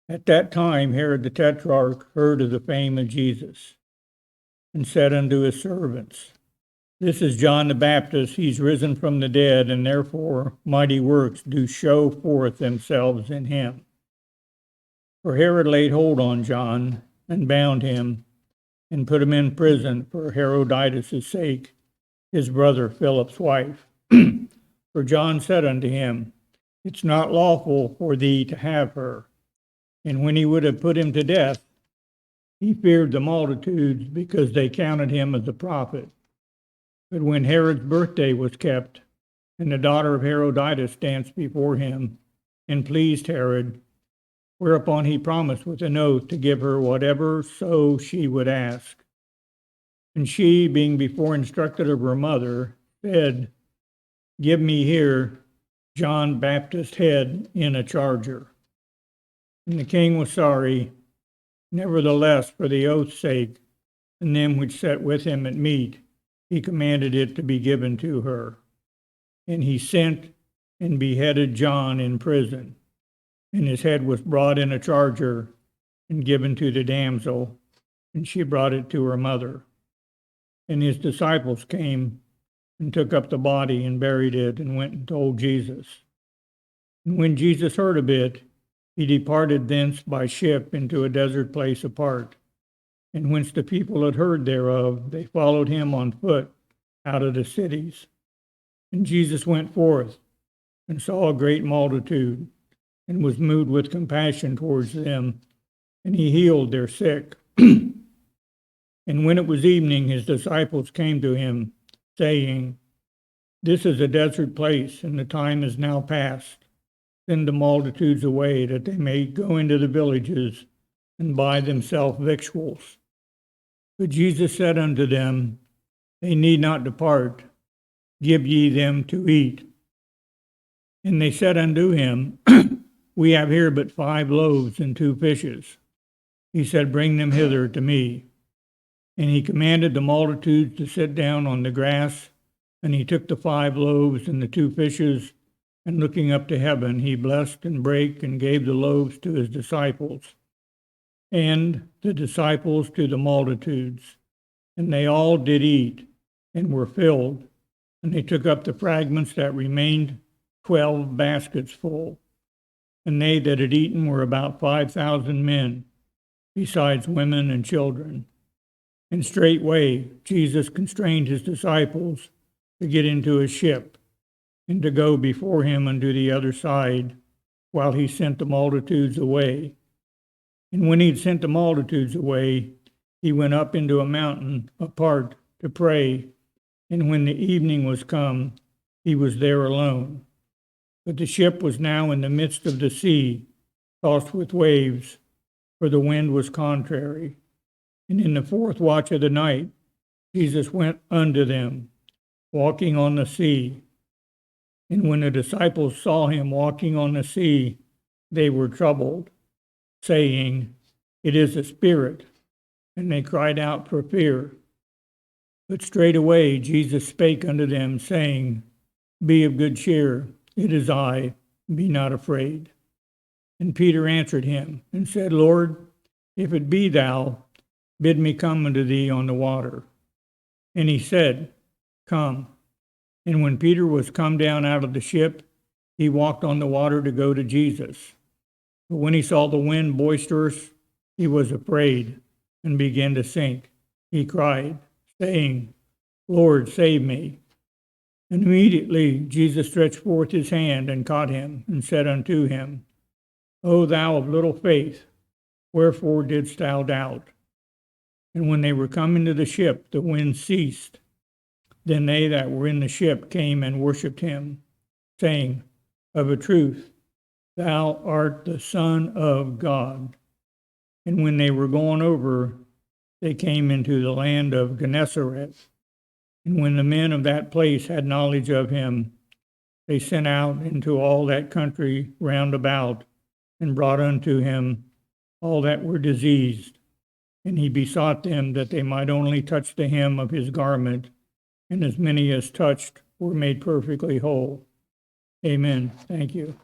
At that time Herod the tetrarch heard of the fame of Jesus, and said unto his servants, This is John the Baptist, he's risen from the dead, and therefore mighty works do show forth themselves in him. For Herod laid hold on John, and bound him, and put him in prison for Herodias' sake, his brother Philip's wife. For John said unto him, It's not lawful for thee to have her. And when he would have put him to death, he feared the multitudes, because they counted him as a prophet. But when Herod's birthday was kept, and the daughter of Herodias danced before him, and pleased Herod, whereupon he promised with an oath to give her whatever so she would ask. And she, being before instructed of her mother, said, Give me here John Baptist's head in a charger. And the king was sorry. Nevertheless, for the oath's sake, and them which sat with him at meat, he commanded it to be given to her. And he sent and beheaded John in prison. And his head was brought in a charger and given to the damsel, and she brought it to her mother. And his disciples came and took up the body and buried it, and went and told Jesus. And when Jesus heard of it, he departed thence by ship into a desert place apart. And whence the people had heard thereof, they followed him on foot out of the cities. And Jesus went forth and saw a great multitude, and was moved with compassion towards them, and he healed their sick. And when it was evening, his disciples came to him, saying, This is a desert place, and the time is now past. Send the multitudes away, that they may go into the villages and buy themselves victuals. But Jesus said unto them, They need not depart. Give ye them to eat. And they said unto him, We have here but 5 loaves and 2 fishes. He said, Bring them hither to me. And he commanded the multitudes to sit down on the grass. And he took the 5 loaves and the 2 fishes, and looking up to heaven, he blessed and brake and gave the loaves to his disciples, and the disciples to the multitudes. And they all did eat, and were filled. And they took up the fragments that remained, 12 baskets full. And they that had eaten were about 5,000 men, besides women and children. And straightway Jesus constrained his disciples to get into a ship, and to go before him unto the other side, while he sent the multitudes away. And when he had sent the multitudes away, he went up into a mountain apart to pray. And when the evening was come, he was there alone. But the ship was now in the midst of the sea, tossed with waves, for the wind was contrary. And in the 4th watch of the night, Jesus went unto them, walking on the sea. And when the disciples saw him walking on the sea, they were troubled, saying, It is a spirit. And they cried out for fear. But straightway Jesus spake unto them, saying, Be of good cheer, it is I, be not afraid. And Peter answered him, and said, Lord, if it be thou, bid me come unto thee on the water. And he said, Come. And when Peter was come down out of the ship, he walked on the water to go to Jesus. But when he saw the wind boisterous, he was afraid, and began to sink. He cried, saying, Lord, save me. And immediately Jesus stretched forth his hand and caught him, and said unto him, O thou of little faith, wherefore didst thou doubt? And when they were come into the ship, the wind ceased. Then they that were in the ship came and worshipped him, saying, Of a truth, thou art the Son of God. And when they were gone over, they came into the land of Gennesaret. And when the men of that place had knowledge of him, they sent out into all that country round about, and brought unto him all that were diseased. And he besought them that they might only touch the hem of his garment, and as many as touched were made perfectly whole. Amen. Thank you.